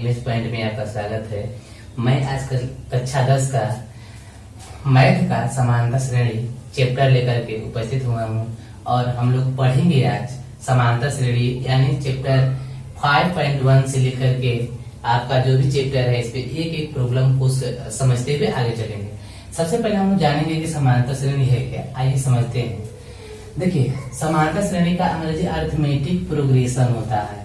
Image point में आपका स्वागत है। मैं आज कक्षा 10 का मैथ का समानता श्रेणी चैप्टर लेकर के उपस्थित हुआ हूँ और हम लोग पढ़ेंगे आज समानता श्रेणी यानी चैप्टर 5.1 से लेकर के आपका जो भी चैप्टर है इस पे एक एक प्रॉब्लम को समझते हुए आगे चलेंगे। सबसे पहले हम जानेंगे कि समानता श्रेणी है क्या, आइए समझते हैं। देखिए, समानता श्रेणी का अंग्रेजी अरिथमेटिक प्रोग्रेशन होता है।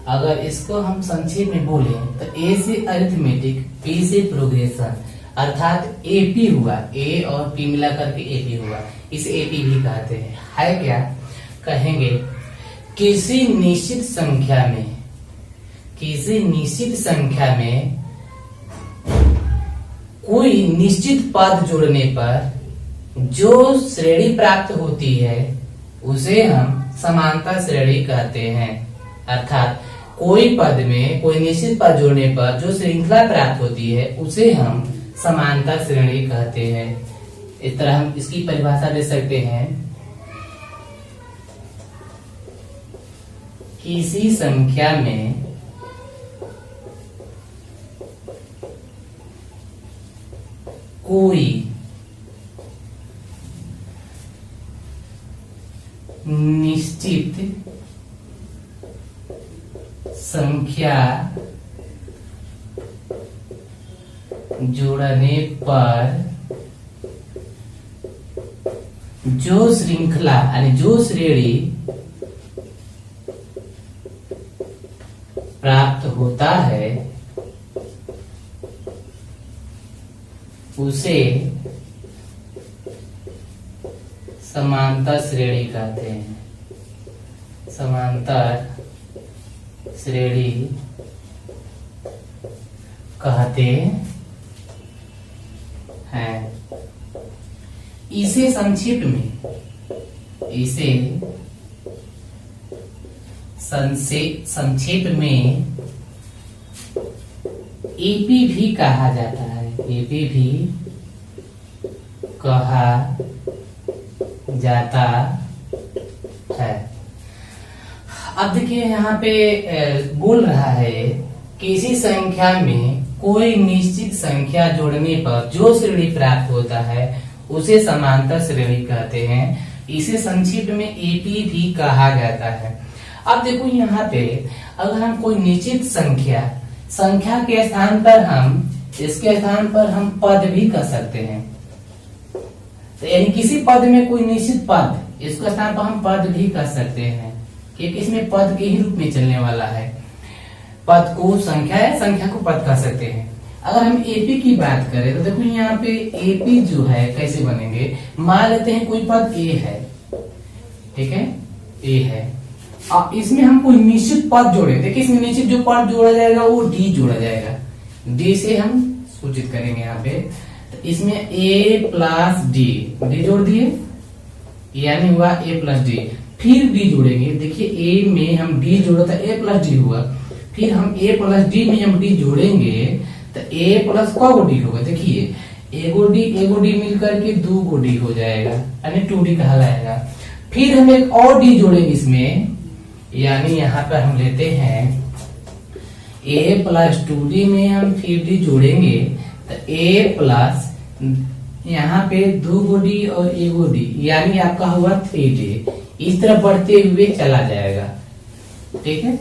अगर इसको हम संक्षेप में बोले तो ए से अरिथमेटिक, पी से प्रोग्रेशन, अर्थात एपी हुआ, ए और पी मिला करके एपी हुआ, इसे एपी भी कहते हैं। है क्या? कहेंगे किसी निश्चित संख्या में कोई निश्चित पद जोड़ने पर जो श्रेणी प्राप्त होती है उसे हम समानता श्रेणी कहते हैं। अर्थात कोई पद में कोई निश्चित पद जोड़ने पर जो श्रृंखला प्राप्त होती है उसे हम समानता श्रेणी कहते हैं। इस तरह हम इसकी परिभाषा दे सकते हैं, किसी संख्या में कोई निश्चित संख्या जोड़ने पर जो श्रृंखला यानी जो श्रेणी प्राप्त होता है उसे समांतर श्रेणी कहते हैं। समांतर श्रेणी कहते हैं। इसे संक्षेप में एपी भी कहा जाता है। एपी भी कहा जाता है। अब देखिए यहाँ पे बोल रहा है किसी संख्या में कोई निश्चित संख्या जोड़ने पर जो श्रेणी प्राप्त होता है उसे समांतर श्रेणी कहते हैं। इसे संक्षिप्त में एपी भी कहा जाता है। अब देखो यहाँ पे अगर हम कोई निश्चित संख्या के स्थान पर इसके स्थान पर हम पद भी कर सकते हैं। तो यानी किसी पद में कोई निश्चित पद, इसके स्थान पर हम पद भी कर सकते हैं क्योंकि इसमें पद के ही रूप में चलने वाला है। पद को संख्या है, संख्या को पद कर सकते हैं। अगर हम एपी की बात करें तो देखो यहाँ पे एपी जो है कैसे बनेंगे। मान लेते हैं कोई पद ए है, ठीक है, ए है। अब इसमें हम कोई निश्चित पद जोड़े, देखिए इसमें निश्चित जो पद जोड़ा जाएगा वो डी जोड़ा जाएगा। डी से हम सूचित करेंगे यहाँ पे। तो इसमें ए प्लस डी जोड़ दिए यानी हुआ ए प्लस डी। फिर डी जोड़ेंगे, देखिए ए में हम डी जोड़ा था, ए प्लस डी हुआ। फिर हम ए प्लस डी में हम डी जोड़ेंगे तो ए प्लस को डी होगा। देखिए एगो डी मिलकर के 2 गो डी हो जाएगा यानी 2D कहलाएगा। फिर हम एक और डी जोड़ेंगे इसमें, यानी यहाँ पर हम लेते हैं a प्लस 2D में हम फिर डी जोड़ेंगे तो a प्लस यहाँ पे 2 गो डी और 1 गो डी यानी आपका हुआ 3D। इस तरह बढ़ते हुए चला जाएगा, ठीक है।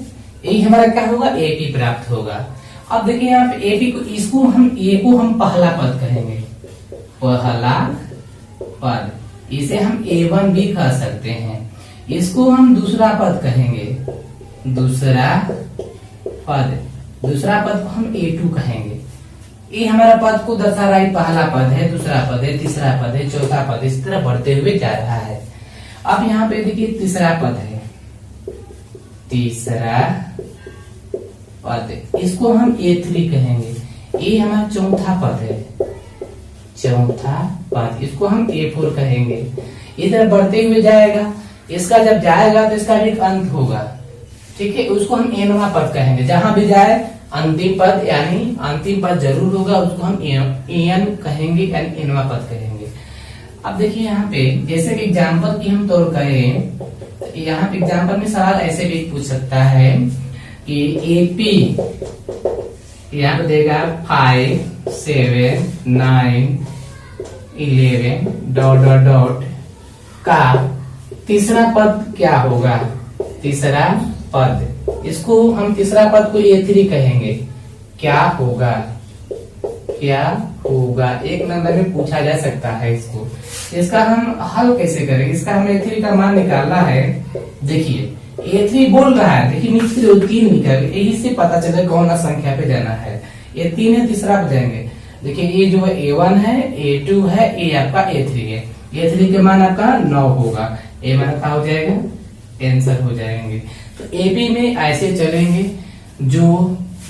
यही हमारा क्या होगा, एपी प्राप्त होगा। अब देखिए यहाँ पे एपी को, इसको हम पहला पद कहेंगे, पहला पद। इसे हम A1 भी कह सकते हैं। इसको हम दूसरा पद कहेंगे, दूसरा पद को हम A2 कहेंगे। ये हमारा पद को दर्शा रहा है, पहला पद है, दूसरा पद है, तीसरा पद है, चौथा पद, इस तरह बढ़ते हुए जा रहा है। अब यहाँ पे देखिए तीसरा पद है, तीसरा पद, इसको हम A3 कहेंगे। ये हमारा चौथा पद है, चौथा पद, इसको हम A4 कहेंगे। इधर बढ़ते हुए जाएगा, इसका जब जाएगा तो इसका एक अंत होगा, ठीक है, उसको हम एनवा पद कहेंगे। जहां भी जाए अंतिम पद यानी अंतिम पद जरूर होगा, उसको हम एन कहेंगे, एनवा पद कहेंगे। अब देखिए यहाँ पे जैसे कि एग्जाम्पल की हम तौर करें, यहाँ पे एग्जाम्पल में सवाल ऐसे भी पूछ सकता है कि एपी यहाँ पे देगा 5 7 9 11 डॉट डॉट डॉट का तीसरा पद क्या होगा? तीसरा पद, इसको हम तीसरा पद को A3 कहेंगे। क्या होगा? क्या होगा? एक नंबर में पूछा जा सकता है इसको। इसका हम हल कैसे करेंगे? इसका हमें A3 का मान निकालना है। देखिए A3 बोल रहा है, देखिए नीचे जो 3 निकल, यही से पता चले कौन सा संख्या पे जाना है। ये 3 है, तीसरा पे जाएंगे। देखिए ये जो है A1 है, A2 है, ये आपका A3 है। A3 के मान आपका 9 होगा, ए मान क्या हो जाएगा? आंसर हो जाएंगे। तो AB में ऐसे चलेंगे जो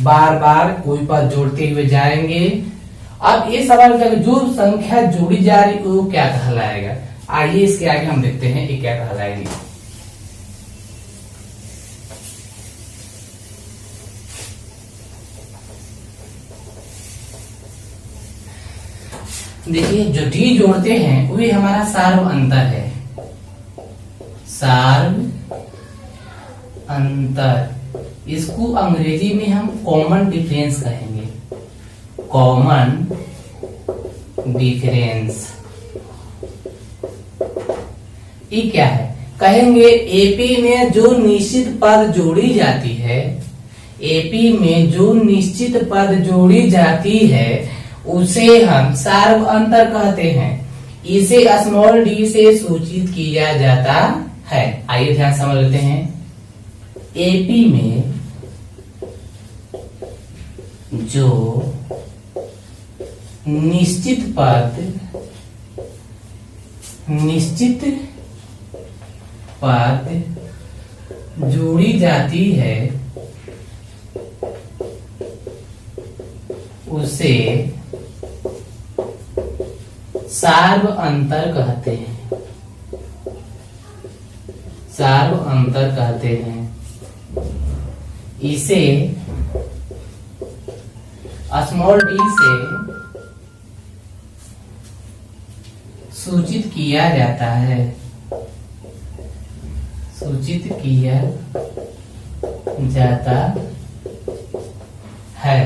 बार बार कोई पद जोड़ते हुए जाएंगे। अब ये सवाल का जो संख्या जोड़ी जा रही है वो क्या कहलाएगा? आइए इसके आगे हम देखते हैं ये क्या कहलाएगी। देखिए जो D जोड़ते हैं वही हमारा सार्व अंतर है। सार्व अंतर, इसको अंग्रेजी में हम कॉमन डिफरेंस कहेंगे। कॉमन डिफरेंस ये क्या है? कहेंगे एपी में जो निश्चित पद जोड़ी जाती है, एपी में जो निश्चित पद जोड़ी जाती है उसे हम सार्व अंतर कहते हैं। इसे स्मॉल डी से सूचित किया जाता है। आइए ध्यान समझ लेते हैं। एपी में जो निश्चित पद जोड़ी जाती है उसे सार्व अंतर कहते हैं। सार्व अंतर कहते हैं। इसे स्मॉल डी से सूचित किया जाता है। सूचित किया जाता है।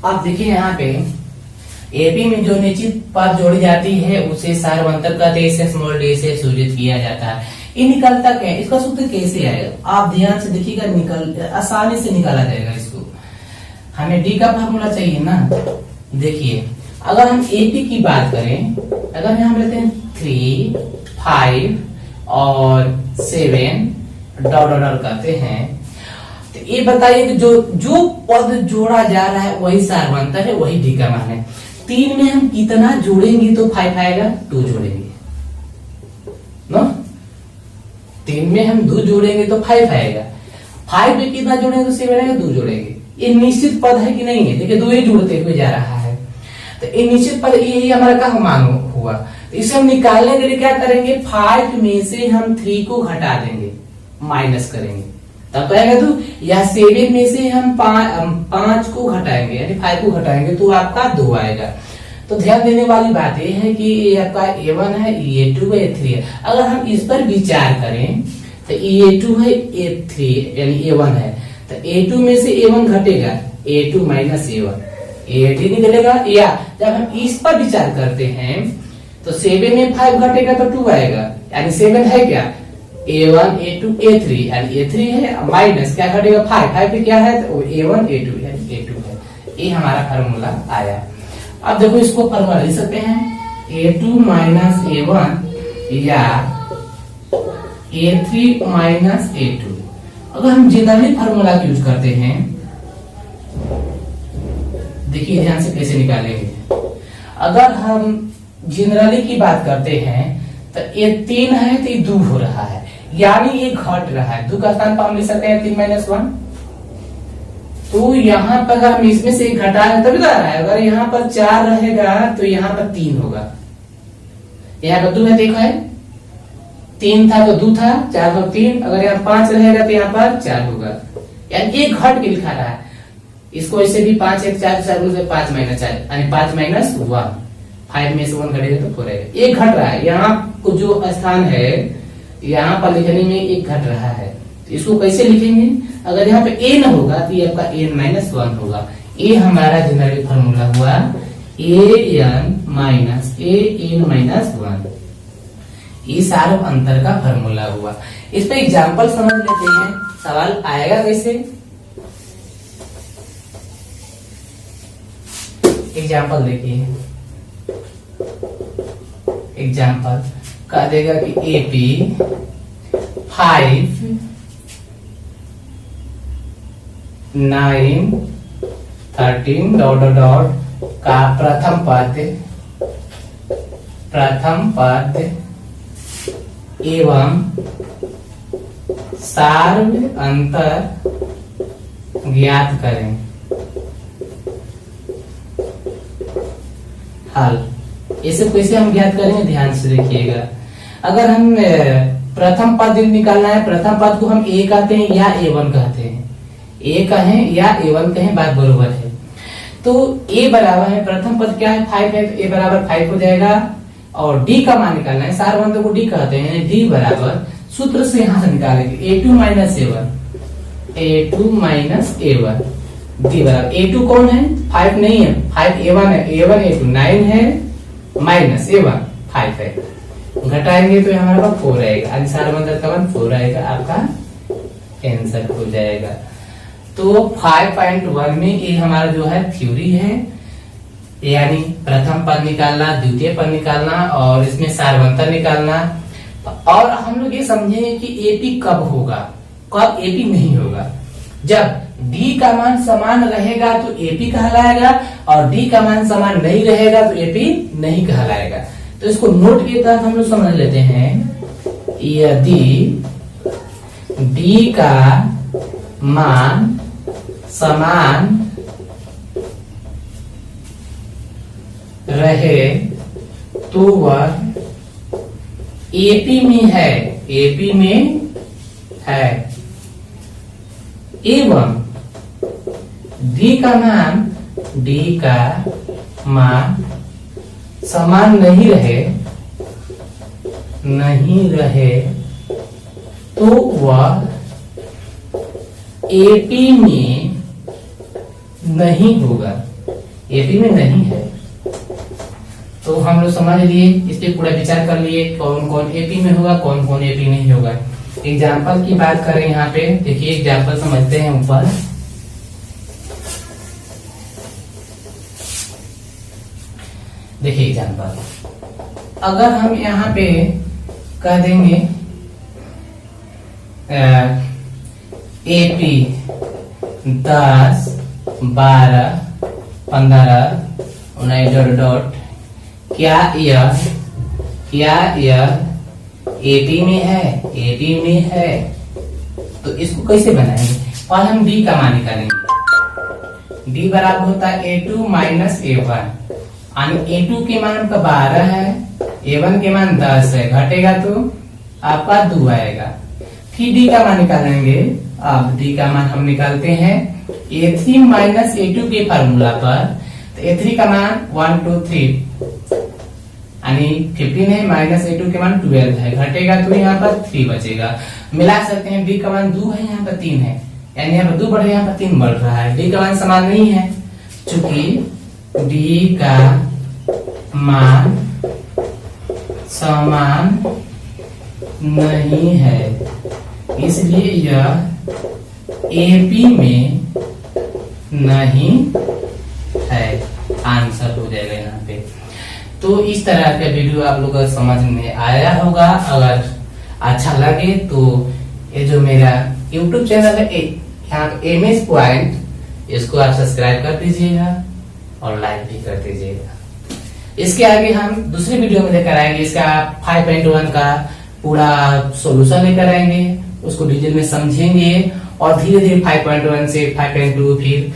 अब देखिए यहाँ पे एपी में जो निश्चित पद जोड़ी जाती है उसे सार्व अंतर कहते हैं। इसे स्मॉल डी से सूचित किया जाता है। ये निकलता क्या है? इसका सूत्र कैसे आएगा? आप ध्यान से देखिएगा, आसानी से निकाला जाएगा इसको। हमें डी का फार्मूला चाहिए ना। देखिए अगर हम एपी की बात करें, अगर हम लेते हैं 3 5 और 7 डॉट डॉट करते हैं, तो ये बताइए कि जो पद जोड़ा जा रहा है वही सार्व अंतर है, वही डी का मान है। 3 में हम कितना जोड़ेंगे तो 5 आएगा? 2 जोड़ेंगे ना। 3 में हम 2 जोड़ेंगे तो 5 आएगा। 5 में कितना जोड़ेंगे तो 7 आएगा? 2 जोड़ेंगे। ये निश्चित पद है कि नहीं है? देखिए 2 ही जुड़ते हुए जा रहा है, तो ये निश्चित पद यही हमारा का मान हुआ। तो इसे हम निकालने के लिए क्या करेंगे? 5 में से हम 3 को घटा देंगे, माइनस करेंगे, तब आएगा 2। या 7 में से हम 5 को घटाएंगे, यानी 5 को घटाएंगे तो आपका 2 आएगा। तो ध्यान देने वाली बात यह है कि ये आपका A1 है, A2 है, A3 है। अगर हम इस पर विचार करें तो A2 है, A3 यानी A1 है, तो A2 में से A1 घटेगा, A2 माइनस A1, A3 निकलेगा। या जब हम इस पर विचार करते हैं तो 7 में 5 घटेगा तो 2 आएगा, यानी 7 है क्या? A1 A2 A3, यानी A3 है, माइनस क्या घटेगा? 5 पे क्या है? तो A1 A2 यानी A2 है। ये हमारा फार्मूला आया। अब देखो इसको फार्मूला लिख सकते हैं A2 माइनस A1 या A3 माइनस A2। अगर हम जनरली फार्मूला यूज करते हैं, देखिए ध्यान से कैसे निकालेंगे। अगर हम जनरली की बात करते हैं तो ये 3 है तो ये 2 हो रहा है, यानी ये घट रहा है। 2 का स्थान पर हम लिख सकते हैं 3 माइनस 1। तो यहाँ पर हम इसमें से घटाएं तभी तो आ रहा है। अगर यहाँ पर 4 रहेगा तो यहाँ पर 3 होगा। यहाँ पर 2 है, देखो है 3 था तो 2 था, 4 तो 3। अगर यहाँ 5 रहेगा तो यहाँ पर 4 होगा, यानी ये घट के लिखा रहा है। इसको ऐसे भी 5 1 4 4 5 माइनस 4 यानी 5 माइनस 1, 5 में से 1 घटेगा तो 4 आएगा। एक घट रहा है, यहाँ को जो स्थान है यहाँ पर लिखने में एक घट रहा है, तो इसको कैसे लिखेंगे? अगर यहाँ पे a न होगा तो ये आपका n-1 होगा। ये हमारा जनरल फॉर्मूला हुआ an-1, ये सारा अंतर का फॉर्मूला हुआ। इस पे एग्जांपल समझ लेते हैं, सवाल आएगा कैसे। एग्जांपल देखिए, एग्जांपल कह देगा कि AP 5 9 13 डॉट डॉट डॉट का प्रथम पद एवं सार्व अंतर ज्ञात करें। हल इसे कैसे हम ज्ञात करेंगे, ध्यान से देखिएगा। अगर हम प्रथम पद निकालना है, प्रथम पद को हम A कहते हैं या A1 कहते हैं, A कहें या A1 कहें, बात बरोबर है। तो A बराबर है, प्रथम पद क्या है 5 है, तो A बराबर 5 हो जाएगा। और D का मान निकालना है, सार वन को D कहते हैं, D बराबर सूत्र से यहां से निकालेंगे A2 माइनस A1 D बराबर A2 कौन है, 5 नहीं है, 5 A1 है, A1 A2 9 है माइनस A1 5 है, घटाएंगे तो हमारे पास 4 आएगा। आंसर बंदर का मान 4 आएगा, आपका आंसर हो जाएगा। तो 5.1 में ये हमारा जो है थ्योरी है, यानी प्रथम पद निकालना, द्वितीय पद निकालना और इसमें सार्वंतर निकालना। और हम लोग ये समझेंगे कि एपी कब होगा, कब एपी नहीं होगा। जब डी का मान समान रहेगा तो एपी कहलाएगा, और डी का मान समान नहीं रहेगा तो एपी नहीं कहलाएगा। तो इसको नोट के तहत हम लोग समझ लेते हैं, यदि डी का मान समान रहे तो वह एपी में है, एपी में है, एवं डी का मान समान नहीं रहे तो वह एपी में नहीं होगा, एपी में नहीं है। तो हम लोग समझ लिए, इस पे पूरा विचार कर लिए कौन कौन एपी में होगा, कौन कौन एपी नहीं होगा। एग्जाम्पल की बात करें यहाँ पे, देखिए एग्जाम्पल समझते हैं ऊपर। देखिए एग्जाम्पल, अगर हम यहाँ पे कह देंगे एपी 10 12 15 19 डॉट, क्या यह एपी में है, एपी में है। तो इसको कैसे बनाएंगे, पहले हम डी का मान निकालेंगे। डी बराबर होता है A2 माइनस A1, A2 के मान आपका 12 है, A1 के मान 10 है, घटेगा तो आपका 2 आएगा। फिर डी का मान निकालेंगे। अब डी का मान हम निकालते हैं A3 माइनस A2 के फार्मूला पर। तो A3 का मान 1 2 3 यानी 15 है, माइनस A2 के मान 12 है, घटेगा तो यहाँ पर 3 बचेगा। मिला सकते हैं, डी का मान 2 है, यहाँ पर 3 है, यानी यहाँ पर 2 बढ़ रहा है, यहाँ पर 3 बढ़ रहा है। डी का मान समान नहीं है, चूंकि डी का मान समान नहीं है, इसलिए यह एपी में नहीं है। आंसर हो जाएगा यहाँ पे। तो इस तरह का वीडियो आप लोग समझ में आया होगा। अगर अच्छा लगे तो ये जो मेरा YouTube चैनल है यहाँ MS पॉइंट, इसको आप सब्सक्राइब कर दीजिएगा और लाइक भी कर दीजिएगा। इसके आगे हम दूसरी वीडियो में लेकर आएंगे, इसका 5.1 का पूरा सॉल्यूशन लेकर आएंगे, उसको डिटेल में समझेंगे और धीरे धीरे 5.1 से 5.2 फिर